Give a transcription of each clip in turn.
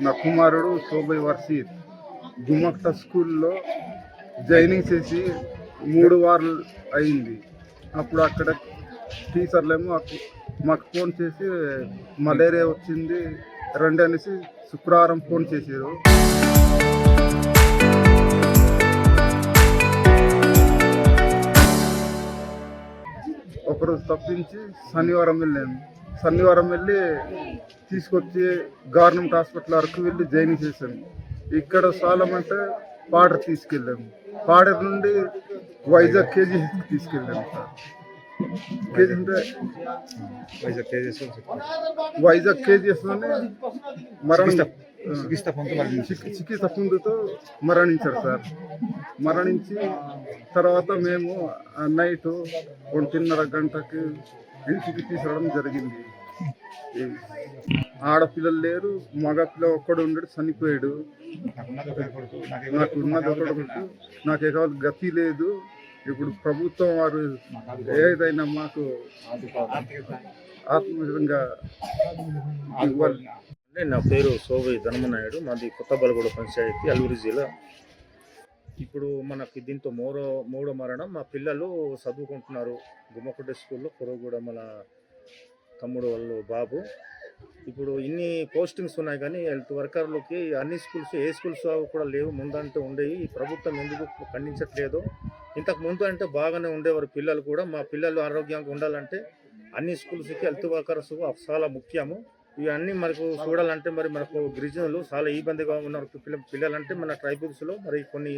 నా కుమారుడు శోభయ్ వర్షీద్ గుమ్మక్ట స్కూల్లో జాయినింగ్ చేసి 3 వారాలు అయింది. అప్పుడు అక్కడ టీచర్లేమో మాకు ఫోన్ చేసి మలేరియా వచ్చింది రండి అనేసి శుక్రవారం ఫోన్ చేశారు. ఒకరోజు తప్పించి శనివారం వెళ్ళి తీసుకొచ్చి గవర్నమెంట్ హాస్పిటల్ వరకు వెళ్ళి జాయిన్ చేశాము. ఇక్కడ సాలమంటే పాడర్ తీసుకెళ్ళాము. పాడర్ నుండి వైజాగ్ కేజీ తీసుకెళ్ళాము సార్. వైజాగ్ కేజీఎస్లోనే చికిత్స పొందుతూ మరణించారు సార్. మరణించి తర్వాత మేము నైట్ 1:30 గంటకి ఇంటికి తీసుకురావడం జరిగింది. ఆడపిల్లలు లేరు, మగపిల్ల ఒక్కడు ఉండడు, చనిపోయాడు. నాకు ఉన్నది ఒకడు, నాకు ఎక్కడ గతి లేదు. ఇప్పుడు ప్రభుత్వం వారు ఏదైనా మాకు ఆత్మహత్యంగా ఇవ్వాలి. నా పేరు శోభయ్ ధనమనాయుడు, మాది కొత్త బలగూడ పంచాయతీ, అల్లూరు జిల్లా. ఇప్పుడు మనకి దీంతో మూడో మరణం. మా పిల్లలు చదువుకుంటున్నారు గుమ్మకొండ స్కూల్లో, కురగూడ మన తమ్ముడు వాళ్ళు బాబు. ఇప్పుడు ఇన్ని పోస్టింగ్స్ ఉన్నాయి కానీ హెల్త్ వర్కర్లకి అన్ని స్కూల్స్ ఏ స్కూల్స్ కూడా లేవు. ముందంటే ఉండేవి. ఈ ప్రభుత్వం ఎందుకు ఖండించట్లేదు? ఇంతకు ముందు అంటే బాగానే ఉండేవారు పిల్లలు కూడా. మా పిల్లలు ఆరోగ్యంగా ఉండాలంటే అన్ని స్కూల్స్కి హెల్త్ వర్కర్స్ చాలా ముఖ్యము. ఇవన్నీ మనకు చూడాలంటే మరి మనకు గిరిజనులు చాలా ఇబ్బందిగా ఉన్నారు. పిల్లలంటే మన ట్రైబల్స్లో మరి కొన్ని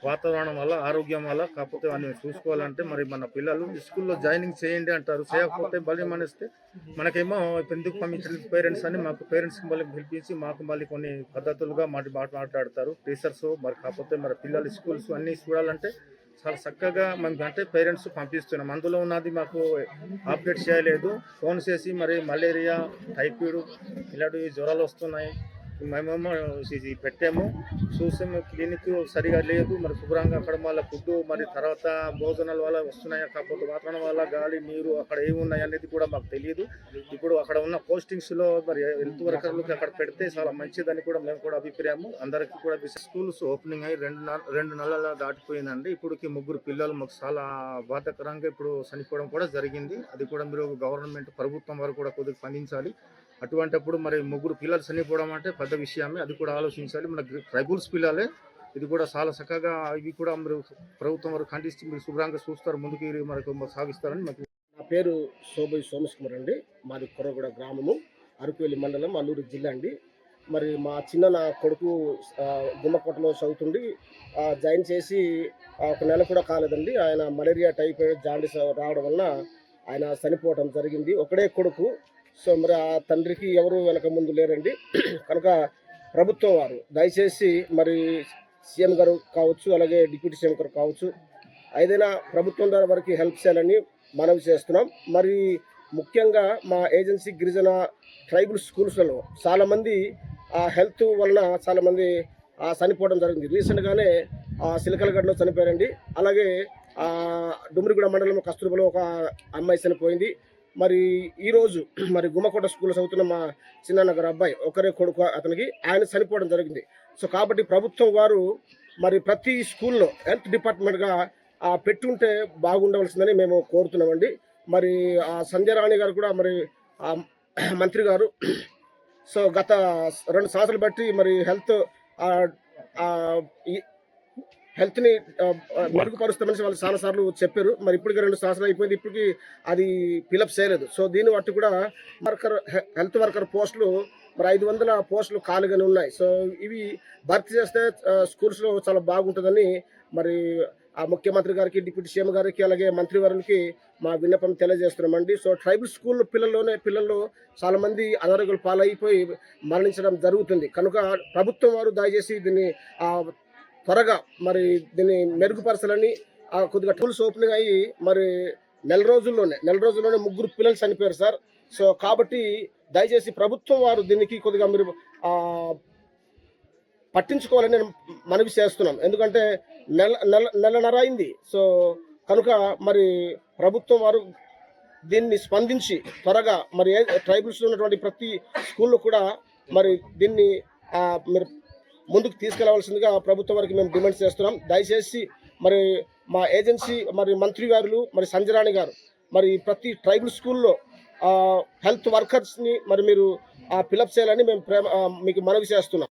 వాతావరణం వల్ల, ఆరోగ్యం వల్ల, కాకపోతే అన్ని చూసుకోవాలంటే మరి మన పిల్లలు స్కూల్లో జాయినింగ్ చేయండి అంటారు. చేయకపోతే మళ్ళీ మనిస్తే మనకేమో ఎందుకు పంపించలేదు పేరెంట్స్ అని మాకు పేరెంట్స్కి మళ్ళీ పిలిపించి మాకు మళ్ళీ కొన్ని పద్ధతులుగా మాట్లాడతారు టీచర్స్. మరి కాకపోతే మరి పిల్లలు స్కూల్స్ అన్నీ చూడాలంటే చాలా చక్కగా మనకి అంటే పేరెంట్స్ పంపిస్తున్నాం. అందులో ఉన్నది మాకు అప్డేట్ చేయలేదు. ఫోన్ చేసి మరి మలేరియా, టైఫాయిడ్ ఇలాంటి జ్వరాలు వస్తున్నాయి, మేమేమో ఇది పెట్టాము, చూసాము. క్లినిక్ సరిగా లేదు, మరి శుభ్రంగా అక్కడ మళ్ళీ ఫుడ్ మరి తర్వాత భోజనాల వల్ల వస్తున్నాయా, కాకపోతే వాతావరణం వల్ల గాలి నీరు అక్కడ ఏమి ఉన్నాయి అనేది కూడా మాకు తెలియదు. ఇప్పుడు అక్కడ ఉన్న పోస్టింగ్స్లో మరి హెల్త్ వర్కర్లకి అక్కడ పెడితే చాలా మంచిదని కూడా మేము కూడా అభిప్రాయము. అందరికీ కూడా స్కూల్స్ ఓపెనింగ్ అయ్యి 2 నెలలు దాటిపోయిందండి. ఇప్పటికి 3 పిల్లలు మాకు చాలా బాధాకరంగా ఇప్పుడు చనిపోవడం కూడా జరిగింది. అది కూడా మీరు గవర్నమెంట్ ప్రభుత్వం వారు కూడా కొద్దిగా స్పందించాలి. అటువంటిప్పుడు మరి 3 పిల్లలు చనిపోవడం అంటే పెద్ద విషయమే, అది కూడా ఆలోచించాలి. మన ట్రైబల్స్ పిల్లలే, ఇది కూడా చాలా చక్కగా ఇవి కూడా మీరు ప్రభుత్వం వారు ఖండిస్తే మీరు శుభ్రంగా చూస్తారు, ముందుకు మనకు సాగిస్తారని మాకు. నా పేరు శోభయ్ సోమేశ్కుమార్ అండి. మాది కురగూడ గ్రామము, అరకువెల్లి మండలం, అల్లూరు జిల్లా అండి. మరి మా నా కొడుకు గుమ్మకోటలో చదువుతుండి జాయిన్ చేసి 1 నెల కూడా కాలేదండి. ఆయన మలేరియా, టైఫాయిడ్, జాండీస్ రావడం వలన ఆయన చనిపోవడం జరిగింది. ఒకడే కొడుకు. సో మరి ఆ తండ్రికి ఎవరు వెనక ముందు లేరండి. కనుక ప్రభుత్వం వారు దయచేసి మరి సీఎం గారు కావచ్చు, అలాగే డిప్యూటీ సీఎం గారు కావచ్చు, ఏదైనా ప్రభుత్వం ద్వారా వారికి హెల్ప్ చేయాలని మనవి చేస్తున్నాం. మరి ముఖ్యంగా మా ఏజెన్సీ గిరిజన ట్రైబల్ స్కూల్స్లలో చాలామంది హెల్త్ వలన చాలామంది చనిపోవడం జరిగింది. రీసెంట్గానే సిలకలగడ్డలో చనిపోయారండి. అలాగే డుమ్రిగూడ మండలం కస్తూర్బలో ఒక అమ్మాయి చనిపోయింది. మరి ఈరోజు మరి గుమ్మకోట స్కూల్లో చదువుతున్న మా చిన్ననగర్ అబ్బాయి, ఒకరే కొడుకు అతనికి, ఆయన చనిపోవడం జరిగింది. సో కాబట్టి ప్రభుత్వం వారు మరి ప్రతి స్కూల్లో హెల్త్ డిపార్ట్మెంట్గా పెట్టుంటే బాగుండవలసిందని మేము కోరుతున్నామండి. మరి సంధ్యారాణి గారు కూడా మరి మంత్రి గారు సో గత 2 సంవత్సరాలు బట్టి మరి హెల్త్ని మెరుగుపరుస్తామని వాళ్ళు చాలాసార్లు చెప్పారు. మరి ఇప్పటికీ 2 సంవత్సరాలు అయిపోయింది, ఇప్పటికీ అది ఫిలప్ చేయలేదు. సో దీన్ని బట్టి కూడా హెల్త్ వర్కర్ పోస్టులు మరి 500 పోస్టులు ఖాళీగానే ఉన్నాయి. సో ఇవి భర్తీ చేస్తే స్కూల్స్లో చాలా బాగుంటుందని మరి ముఖ్యమంత్రి గారికి, డిప్యూటీ సీఎం గారికి, అలాగే మంత్రివర్యులకి మా విన్నపం తెలియజేస్తున్నామండి. సో ట్రైబల్ స్కూల్ పిల్లల్లో చాలామంది అనారోగ్యాలు పాలైపోయి మరణించడం జరుగుతుంది. కనుక ప్రభుత్వం వారు దయచేసి దీన్ని త్వరగా మరి దీన్ని మెరుగుపరచాలని. కొద్దిగా టూల్స్ ఓపెనింగ్ అయ్యి మరి నెల రోజుల్లోనే 3 పిల్లలు చనిపోయారు సార్. సో కాబట్టి దయచేసి ప్రభుత్వం వారు దీనికి కొద్దిగా మీరు పట్టించుకోవాలని నేను మనవి చేస్తున్నాం. ఎందుకంటే నెలన్నర అయింది. సో కనుక మరి ప్రభుత్వం వారు దీన్ని స్పందించి త్వరగా మరి ట్రైబల్స్ ఉన్నటువంటి ప్రతి స్కూల్లో కూడా మరి దీన్ని మీరు ముందుకు తీసుకెళ్లవలసిందిగా ప్రభుత్వం వారికి మేము డిమాండ్ చేస్తున్నాం. దయచేసి మరి మా ఏజెన్సీ మరి మంత్రి గారు మరి సంజరాణి గారు మరి ప్రతి ట్రైబల్ స్కూల్లో హెల్త్ వర్కర్స్ని మరి మీరు ఫిలప్ చేయాలని మేము మీకు మనవి చేస్తున్నాం.